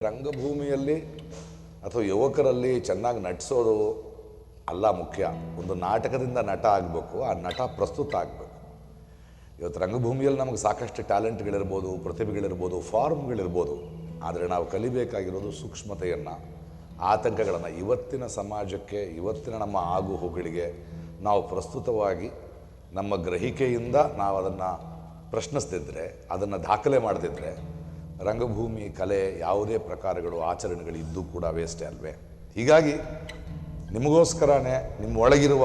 ರಂಗಭೂಮಿಯಲ್ಲಿ ಅಥವಾ ಯುವಕರಲ್ಲಿ ಚೆನ್ನಾಗಿ ನಟಿಸೋದು ಅಲ್ಲ ಮುಖ್ಯ. ಒಂದು ನಾಟಕದಿಂದ ನಟ ಆಗಬೇಕು, ಆ ನಟ ಪ್ರಸ್ತುತ ಆಗಬೇಕು. ಇವತ್ತು ರಂಗಭೂಮಿಯಲ್ಲಿ ನಮಗೆ ಸಾಕಷ್ಟು ಟ್ಯಾಲೆಂಟ್ಗಳಿರ್ಬೋದು, ಪ್ರತಿಭೆಗಳಿರ್ಬೋದು, ಫಾರ್ಮ್ಗಳಿರ್ಬೋದು. ಆದರೆ ನಾವು ಕಲಿಬೇಕಾಗಿರೋದು ಸೂಕ್ಷ್ಮತೆಯನ್ನು, ಆತಂಕಗಳನ್ನು. ಇವತ್ತಿನ ಸಮಾಜಕ್ಕೆ, ಇವತ್ತಿನ ನಮ್ಮ ಆಗು ಹೋಗುಗಳಿಗೆ ನಾವು ಪ್ರಸ್ತುತವಾಗಿ ನಮ್ಮ ಗ್ರಹಿಕೆಯಿಂದ ನಾವು ಅದನ್ನು ಪ್ರಶ್ನಿಸ್ತಿದ್ರೆ, ಅದನ್ನು ದಾಖಲೆ ಮಾಡದಿದ್ದರೆ ರಂಗಭೂಮಿ, ಕಲೆ, ಯಾವುದೇ ಪ್ರಕಾರಗಳು, ಆಚರಣೆಗಳು ಇದ್ದೂ ಕೂಡ ವೇಸ್ಟೇ ಅಲ್ವೇ. ಹೀಗಾಗಿ ನಿಮಗೋಸ್ಕರನೇ ನಿಮ್ಮ ಒಳಗಿರುವ,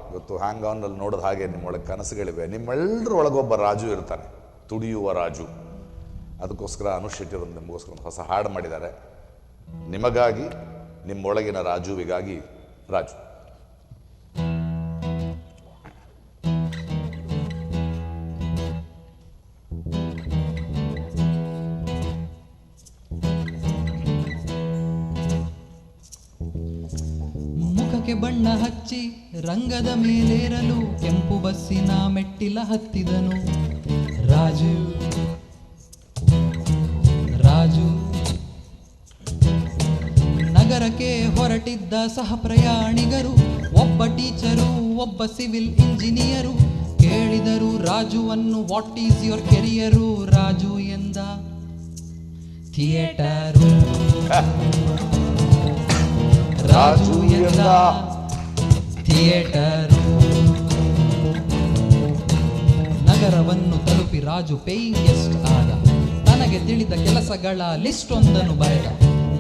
ಇವತ್ತು ಹ್ಯಾಂಗ್ ಆನ್ನಲ್ಲಿ ನೋಡಿದ ಹಾಗೆ ನಿಮ್ಮೊಳಗೆ ಕನಸುಗಳಿವೆ. ನಿಮ್ಮೆಲ್ಲರ ಒಳಗೊಬ್ಬ ರಾಜು ಇರ್ತಾನೆ, ತುಡಿಯುವ ರಾಜು. ಅದಕ್ಕೋಸ್ಕರ ಅನುಷ್ ಶೆಟ್ಟಿ ಅವರು ನಿಮಗೋಸ್ಕರ ಒಂದು ಹೊಸ ಹಾಡು ಮಾಡಿದ್ದಾರೆ. ನಿಮಗಾಗಿ, ನಿಮ್ಮೊಳಗಿನ ರಾಜುವಿಗಾಗಿ ರಾಜು. ಮುಖಕ್ಕೆ ಬಣ್ಣ ಹಚ್ಚಿ ರಂಗದ ಮೇಲೇರಲು ಕೆಂಪು ಬಸ್ಸಿನ ಮೆಟ್ಟಿಲ ಹತ್ತಿದನು ರಾಜು. ರಾಜು ನಗರಕ್ಕೆ ಹೊರಟಿದ್ದ ಸಹ ಪ್ರಯಾಣಿಗರು, ಒಬ್ಬ ಟೀಚರು, ಒಬ್ಬ ಸಿವಿಲ್ ಇಂಜಿನಿಯರು ಕೇಳಿದರು ರಾಜುವನ್ನು, what is your career? Raju ಎಂದ, ಥಿಯೇಟರು. ರಾಜು ಎಂದ, ಥಿಯೇಟರು. ನಗರವನ್ನು ತಲುಪಿ ರಾಜು ಪೇಯಿಂಗ್ ಗೆಸ್ಟ್ ಆದ. ತನಗೆ ತಿಳಿದ ಕೆಲಸಗಳ ಲಿಸ್ಟ್ ಒಂದನ್ನು ಬರೆದ.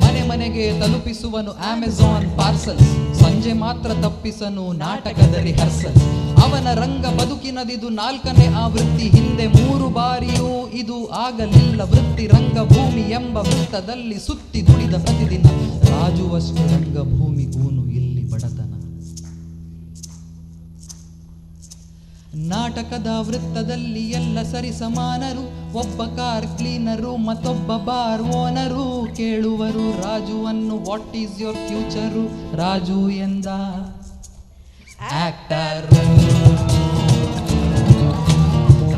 ಮನೆ ಮನೆಗೆ ತಲುಪಿಸುವನು ಅಮೆಜಾನ್ ಪಾರ್ಸಲ್. ಸಂಜೆ ಮಾತ್ರ ತಪ್ಪಿಸನು ನಾಟಕದ ರಿಹರ್ಸಲ್. ಅವನ ರಂಗ ಬದುಕಿನದಿದು 4ನೇ ಆವೃತ್ತಿ. ಹಿಂದೆ 3 ಬಾರಿಯೂ ಇದು ಆಗಲಿಲ್ಲ ವೃತ್ತಿ. ರಂಗಭೂಮಿ ಎಂಬ ವೃತ್ತದಲ್ಲಿ ಸುತ್ತಿ ದುಡಿದ ಪ್ರತಿದಿನ. ರಾಜು ಅಷ್ಟೇ ರಂಗಭೂಮಿಗೂನು ಇಲ್ಲಿ ಬಡತನ. ನಾಟಕದ ವೃತ್ತದಲ್ಲಿ ಎಲ್ಲ ಸರಿ ಸಮಾನರು. ಒಬ್ಬ ಕಾರ್ ಕ್ಲೀನರು, ಮತ್ತೊಬ್ಬ ಬಾರ್ ಓನರು ಕೇಳುವರು ರಾಜುವನ್ನು, what is your future? Raju ಎಂದ, ಆಕ್ಟರ್.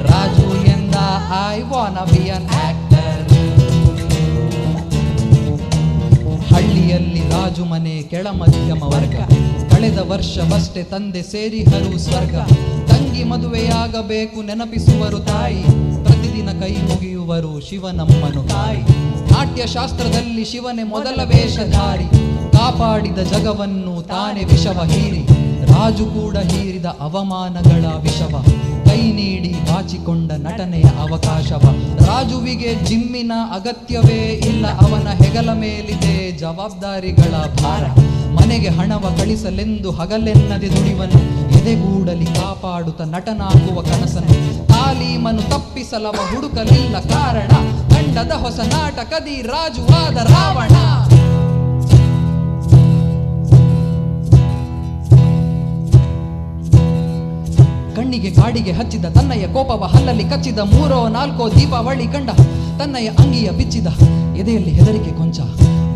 ರಾಜು ಎಂದ, I wanna be an actor. ಹಳ್ಳಿಯಲ್ಲಿ ರಾಜು ಮನೆ ಕೆಳ ಮಧ್ಯಮ ವರ್ಗ. ಕಳೆದ ವರ್ಷವಷ್ಟೇ ತಂದೆ ಸೇರಿಹರು ಸ್ವರ್ಗ. ತಂಗಿ ಮದುವೆಯಾಗಬೇಕು ನೆನಪಿಸುವರು ತಾಯಿ. ಪ್ರತಿದಿನ ಕೈ ಮುಗಿಯುವರು ಶಿವನಮ್ಮನು ತಾಯಿ. ನಾಟ್ಯಶಾಸ್ತ್ರದಲ್ಲಿ ಶಿವನೇ ಮೊದಲ ವೇಷಧಾರಿ. ಕಾಪಾಡಿದ ಜಗವನ್ನು ತಾನೇ ವಿಷವ ಹೀರಿ. ರಾಜು ಕೂಡ ಹೀರಿದ ಅವಮಾನಗಳ ವಿಷವ. ಕೈ ನೀಡಿ ಬಾಚಿಕೊಂಡ ನಟನೆಯ ಅವಕಾಶವ. ರಾಜುವಿಗೆ ಜಿಮ್ಮಿನ ಅಗತ್ಯವೇ ಇಲ್ಲ. ಅವನ ಹೆಗಲ ಮೇಲಿದೆ ಜವಾಬ್ದಾರಿಗಳ ಭಾರ. ಮನೆಗೆ ಹಣವ ಕಳಿಸಲೆಂದು ಹಗಲೆನ್ನದೆ ದುಡಿವನು. ಎದೆಗೂಡಲಿ ಕಾಪಾಡುತ್ತ ನಟನಾಗುವ ಕನಸನ್ನು. ತಾಲೀಮನು ತಪ್ಪಿಸಲವ ಹುಡುಕಲಿಲ್ಲ ಕಾರಣ. ಕಂಡದ ಹೊಸ ನಾಟಕದಿ ರಾಜುವಾದ ರಾವಣ. ಕಣ್ಣಿಗೆ ಕಾಡಿಗೆ ಹಚ್ಚಿದ ತನ್ನಯ ಕೋಪವ ಹಲ್ಲಲ್ಲಿ ಕಚ್ಚಿದ. 3-4 ದೀಪಾವಳಿ ಕಂಡ ತನ್ನಯ ಅಂಗಿಯ ಬಿಚ್ಚಿದ. ಎದೆಯಲ್ಲಿ ಹೆದರಿಕೆ ಕೊಂಚ,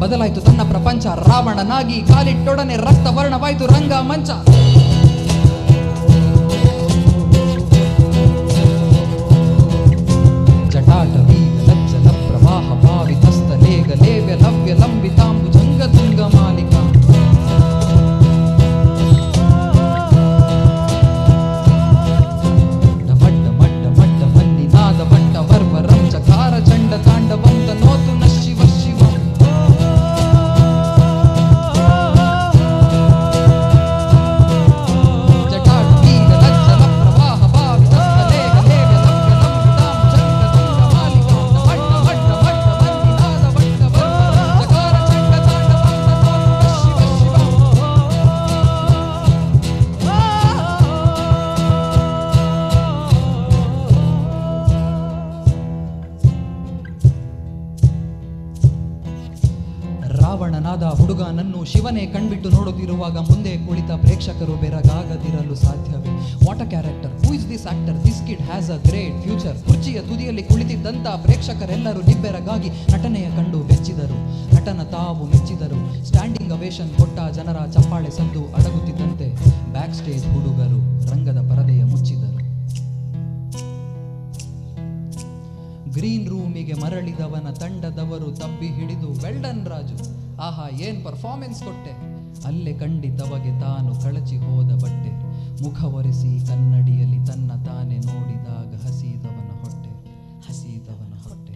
ಬದಲಾಯ್ತು ತನ್ನ ಪ್ರಪಂಚ. ರಾವಣನಾಗಿ ಕಾಲಿಟ್ಟೊಡನೆ ರಕ್ತವರ್ಣವಾಯ್ತು ರಂಗ ಮಂಚ. ಜಟಾಟವೀ ಲಜ್ಜಲ ಪ್ರವಾಹ ಭಾವಿತಸ್ತ ಲೇಗ ಲೇವ್ಯ ಲವ್ಯ ಲಂಬಿತಾಂಬು ಜಂಗ ತುಂಗ ಮಾಲಿಕ. ಚಂಡ ತಾಂಡವಂತ ನೋತು ನ ಶಿವ ಶಿವ. ಜಟಾಟವೀಗ ಲಜ್ಜಲ ಪ್ರವಾಹ ಭಾವಿತಸ್ತ ಲೇಗ ಲೇವ್ಯ ಲವ್ಯ ಲಂಬಿತಾಂಬು ಜಂಗ ತುಂಗ ಮಾಲಿಕ. ಮಟ್ಟ ಮಟ್ಟ ಮಟ್ಟ ಮಂದಿನಾದ ಬಟ್ಟ ವರ್ವ ಚಕಾರ ಚಂಡ ತಾಂಡವಂತ ನೋತು ನ ಶಿವ ಶಿವ. ರಾವಣನಾದ ಹುಡುಗನನ್ನು ಶಿವನೇ ಕಣ್ಬಿಟ್ಟು ನೋಡುತ್ತಿರುವಾಗ ಮುಂದೆ ಕುಳಿತ ಪ್ರೇಕ್ಷಕರು ಬೆರಗಾಗದಿರಲು ಸಾಧ್ಯವೇ? What a character, who is this actor? This kid has a great future. ಕುರ್ಚಿಯ ತುದಿಯಲ್ಲಿ ಕುಳಿತಿದ್ದಂತ ಪ್ರೇಕ್ಷಕರೆಲ್ಲರೂ ನಿಬ್ಬೆರಗಾಗಿ ನಟನೆಯ ಕಂಡು ಬೆಚ್ಚಿದರು. ನಟನ ತಾವು ಮೆಚ್ಚಿದರು. ಸ್ಟ್ಯಾಂಡಿಂಗ್ ಅವೇಶನ್ ಕೊಟ್ಟ ಜನರ ಚಪ್ಪಾಳೆ ಸದ್ದು ಅಡಗುತ್ತಿದ್ದಂತೆ ಬ್ಯಾಕ್ ಸ್ಟೇಜ್ ಹುಡುಗರು ರಂಗದ ಪರದೆಯ ಮುಚ್ಚಿದರು. ಗ್ರೀನ್ ರೂಮಿಗೆ ಮರಳಿದವನ ತಂಡದವರು ತಬ್ಬಿ ಹಿಡಿದು ವೆಲ್ಡನ್ ರಾಜು, ಆಹಾ ಏನ್ ಪರ್ಫಾರ್ಮೆನ್ಸ್ ಕೊಟ್ಟೆ. ಅಲ್ಲೇ ಕಂಡಿತವಗೆ ತಾನು ಕಳಚಿ ಹೋದ ಬಟ್ಟೆ, ಮುಖ ಒರೆಸಿ ಕನ್ನಡಿಯಲ್ಲಿ ತನ್ನ ತಾನೇ ನೋಡಿದಾಗ ಹಸಿದವನ ಹೊಟ್ಟೆ.